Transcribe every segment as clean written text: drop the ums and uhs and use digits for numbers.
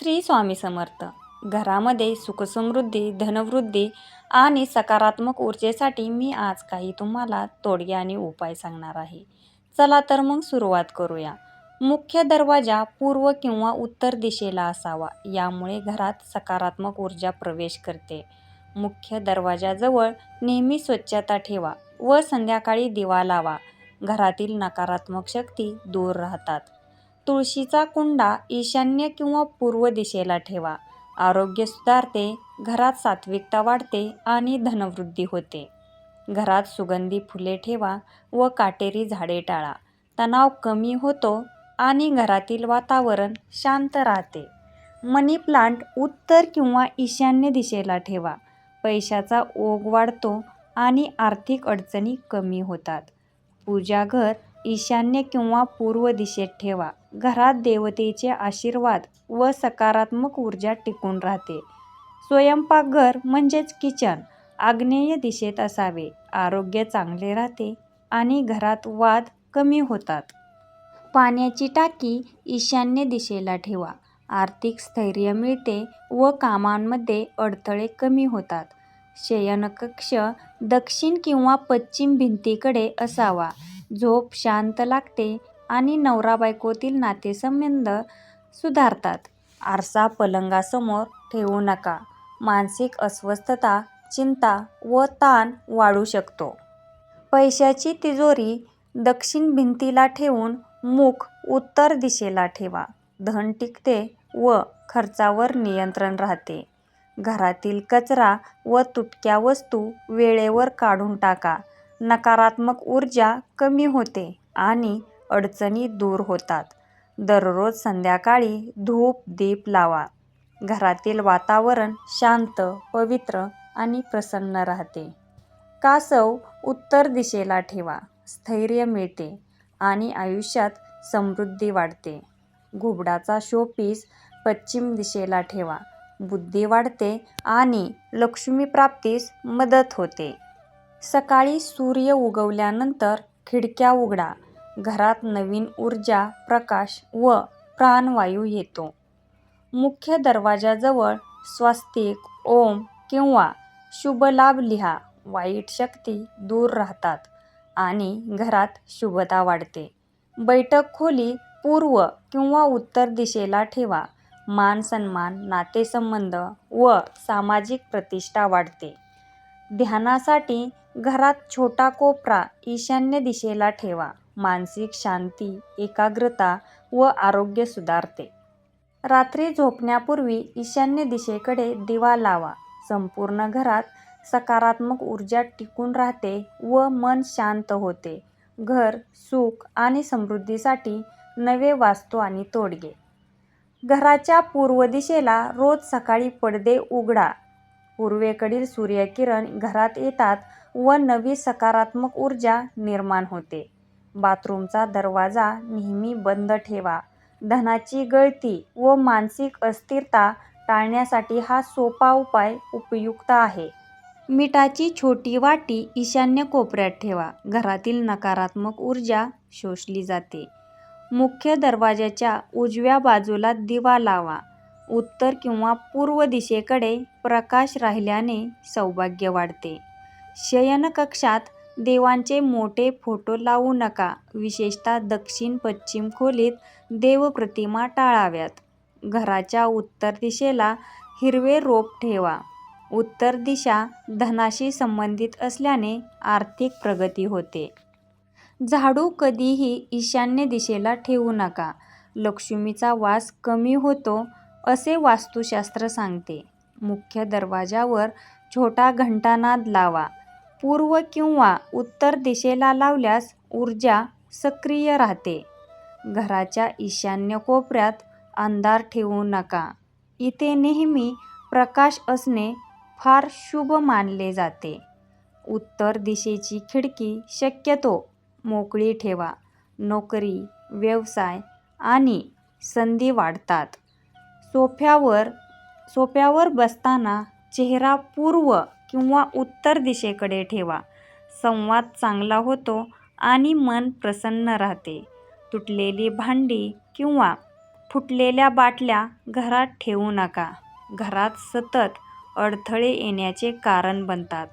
श्री स्वामी समर्थ. घरामध्ये सुखसमृद्धी, धनवृद्धी आणि सकारात्मक ऊर्जेसाठी मी आज काही तुम्हाला तोडगे आणि उपाय सांगणार आहे. चला तर मग सुरुवात करूया. मुख्य दरवाजा पूर्व किंवा उत्तर दिशेला असावा, यामुळे घरात सकारात्मक ऊर्जा प्रवेश करते. मुख्य दरवाजाजवळ नेहमी स्वच्छता ठेवा व संध्याकाळी दिवा लावा. घरातील नकारात्मक शक्ती दूर राहतात. तुळशीचा कुंडा ईशान्य किंवा पूर्व दिशेला ठेवा. आरोग्य सुधारते, घरात सात्विकता वाढते आणि धनवृद्धी होते. घरात सुगंधी फुले ठेवा व काटेरी झाडे टाळा. तणाव कमी होतो आणि घरातील वातावरण शांत राहते. मनी प्लांट उत्तर किंवा ईशान्य दिशेला ठेवा. पैशाचा ओघ वाढतो आणि आर्थिक अडचणी कमी होतात. पूजाघर ईशान्य किंवा पूर्व दिशेत ठेवा. घरात देवतेचे आशीर्वाद व सकारात्मक ऊर्जा टिकून राहते. स्वयंपाकघर म्हणजेच किचन आग्नेय दिशेत असावे. आरोग्य चांगले राहते आणि घरात वाद कमी होतात. पाण्याची टाकी ईशान्य दिशेला ठेवा. आर्थिक स्थैर्य मिळते व कामांमध्ये अडथळे कमी होतात. शयनकक्ष दक्षिण किंवा पश्चिम भिंतीकडे असावा. झोप शांत लागते आणि नवरा बायकोतील नातेसंबंध सुधारतात. आरसा पलंगासमोर ठेवू नका. मानसिक अस्वस्थता, चिंता व ताण वाढू शकतो. पैशाची तिजोरी दक्षिण भिंतीला ठेवून मुख उत्तर दिशेला ठेवा. धन टिकते व खर्चावर नियंत्रण राहते. घरातील कचरा व तुटक्या वस्तू वेळेवर काढून टाका. नकारात्मक ऊर्जा कमी होते आणि अडचणी दूर होतात. दररोज संध्याकाळी धूप दीप लावा. घरातील वातावरण शांत, पवित्र आणि प्रसन्न राहते. कासव उत्तर दिशेला ठेवा. स्थैर्य मिळते आणि आयुष्यात समृद्धी वाढते. घुबडाचा शोपीस पश्चिम दिशेला ठेवा. बुद्धी वाढते आणि लक्ष्मी प्राप्तीस मदत होते. सकाळी सूर्य उगवल्यानंतर खिडक्या उघडा. घरात नवीन ऊर्जा, प्रकाश व प्राणवायू येतो. मुख्य दरवाजाजवळ स्वस्तिक, ओम किंवा शुभलाभ लिहा. वाईट शक्ती दूर राहतात आणि घरात शुभता वाढते. बैठक खोली पूर्व किंवा उत्तर दिशेला ठेवा. मान सन्मान, नातेसंबंध व सामाजिक प्रतिष्ठा वाढते. ध्यानासाठी घरात छोटा कोपरा ईशान्य दिशेला ठेवा. मानसिक शांती, एकाग्रता व आरोग्य सुधारते. रात्री झोपण्यापूर्वी ईशान्य दिशेकडे दिवा लावा. संपूर्ण घरात सकारात्मक ऊर्जा टिकून राहते व मन शांत होते. घर, सुख आणि समृद्धीसाठी नवे वास्तू आणि तोडगे. घराच्या पूर्व दिशेला रोज सकाळी पडदे उघडा. पूर्वेकडील सूर्यकिरण घरात येतात व नवी सकारात्मक ऊर्जा निर्माण होते. बाथरूमचा दरवाजा नेहमी बंद ठेवा. धनाची गळती व मानसिक अस्थिरता टाळण्यासाठी हा सोपा उपाय उपयुक्त आहे. मिठाची छोटी वाटी ईशान्य कोपऱ्यात ठेवा. घरातील नकारात्मक ऊर्जा शोषली जाते. मुख्य दरवाजाच्या उजव्या बाजूला दिवा लावा. उत्तर किंवा पूर्व दिशेकडे प्रकाश राहिल्याने सौभाग्य वाढते. शयनकक्षात देवांचे मोठे फोटो लावू नका. विशेषतः दक्षिण पश्चिम खोलीत देवप्रतिमा टाळाव्यात. घराच्या उत्तर दिशेला हिरवे रोप ठेवा. उत्तर दिशा धनाशी संबंधित असल्याने आर्थिक प्रगती होते. झाडू कधीही ईशान्य दिशेला ठेवू नका. लक्ष्मीचा वास कमी होतो असे वास्तुशास्त्र सांगते. मुख्य दरवाजावर छोटा घंटानाद लावा. पूर्व किंवा उत्तर दिशेला लावल्यास ऊर्जा सक्रिय राहते. घराच्या ईशान्य कोपऱ्यात अंधार ठेवू नका. इथे नेहमी प्रकाश असणे फार शुभ मानले जाते. उत्तर दिशेची खिडकी शक्यतो मोकळी ठेवा. नोकरी, व्यवसाय आणि संधी वाढतात. सोफ्यावर बसताना चेहरा पूर्व किंवा उत्तर दिशेकडे ठेवा. संवाद चांगला होतो आणि मन प्रसन्न राहते. तुटलेली भांडी किंवा फुटलेल्या बाटल्या घरात ठेवू नका. घरात सतत अडथळे येण्याचे कारण बनतात.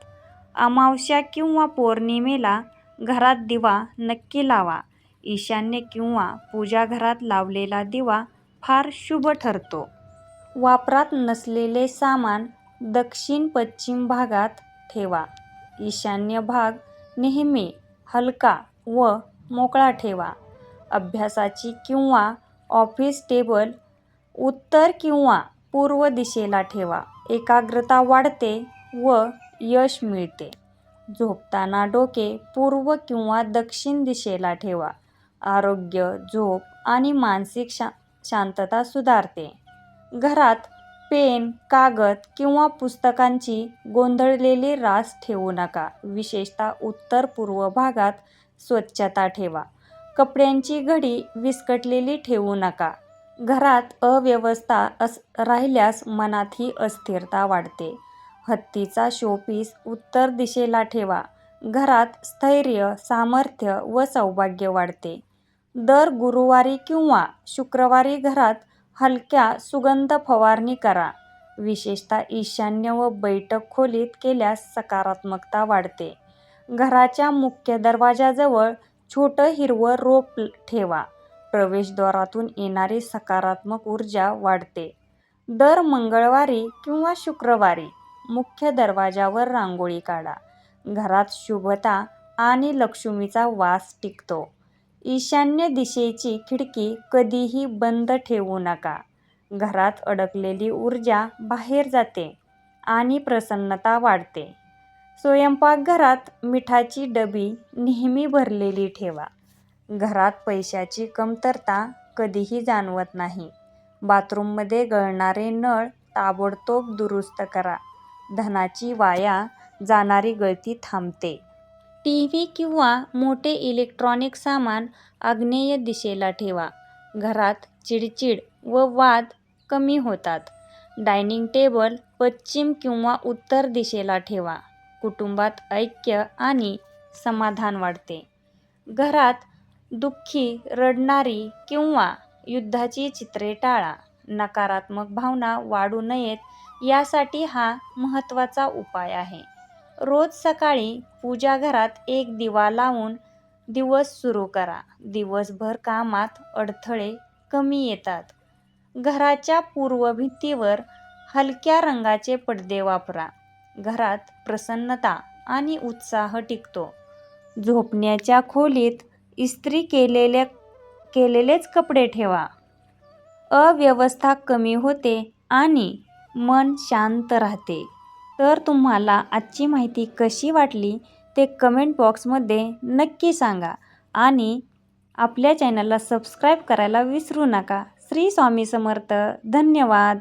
अमावस्या किंवा पौर्णिमेला घरात दिवा नक्की लावा. ईशान्य किंवा पूजाघरात लावलेला दिवा फार शुभ ठरतो. वापरात नसलेले सामान दक्षिण-पश्चिम भागात ठेवा. ईशान्य भाग नेहमी हलका व मोकळा ठेवा. अभ्यासाची किंवा ऑफिस टेबल उत्तर किंवा पूर्व दिशेला ठेवा. एकाग्रता वाढते व यश मिळते. झोपताना डोके पूर्व किंवा दक्षिण दिशेला ठेवा. आरोग्य, झोप आणि मानसिक शांतता सुधारते. घरात पेन, कागद किंवा पुस्तकांची गोंधळलेली रास ठेवू नका. विशेषतः उत्तर-पूर्व भागात स्वच्छता ठेवा. कपड्यांची घडी विस्कटलेली ठेवू नका. घरात अव्यवस्था राहिल्यास मनातही अस्थिरता वाढते. हत्तीचा शोपीस उत्तर दिशेला ठेवा. घरात स्थैर्य, सामर्थ्य व सौभाग्य वाढते. दर गुरुवारी किंवा शुक्रवारी घरात हलक्या सुगंध फवारणी करा. विशेषतः ईशान्य व बैठक खोलीत केल्यास सकारात्मकता वाढते. घराच्या मुख्य दरवाजाजवळ छोटं हिरवं रोप ठेवा. प्रवेशद्वारातून येणारी सकारात्मक ऊर्जा वाढते. दर मंगळवारी किंवा शुक्रवारी मुख्य दरवाजावर रांगोळी काढा. घरात शुभता आणि लक्ष्मीचा वास टिकतो. ईशान्य दिशेची खिडकी कधीही बंद ठेवू नका. घरात अडकलेली ऊर्जा बाहेर जाते आणि प्रसन्नता वाढते. स्वयंपाकघरात मिठाची डबी नेहमी भरलेली ठेवा. घरात पैशाची कमतरता कधीही जाणवत नाही. बाथरूममध्ये गळणारे नळ ताबडतोब दुरुस्त करा. धनाची वाया जाणारी गळती थांबते. टीव्ही किंवा मोठे इलेक्ट्रॉनिक सामान आग्नेय दिशेला ठेवा. घरात चिडचिड व वाद कमी होतात. डायनिंग टेबल पश्चिम किंवा उत्तर दिशेला ठेवा. कुटुंबात ऐक्य आणि समाधान वाढते. घरात दुःखी, रडणारी किंवा युद्धाची चित्रे टाळा. नकारात्मक भावना वाढू नयेत यासाठी हा महत्त्वाचा उपाय आहे. रोज सकाळी पूजाघरात एक दिवा लावून दिवस सुरू करा. दिवसभर कामात अडथळे कमी येतात. घराच्या पूर्व भिंतीवर हलक्या रंगाचे पडदे वापरा. घरात प्रसन्नता आणि उत्साह टिकतो. झोपण्याच्या खोलीत इस्त्री केलेलेच कपडे ठेवा. अव्यवस्था कमी होते आणि मन शांत राहते. तर तुम्हाला आजची माहिती कशी वाटली ते कमेंट बॉक्समध्ये नक्की सांगा आणि आपल्या चॅनलला सबस्क्राईब करायला विसरू नका. श्री स्वामी समर्थ. धन्यवाद.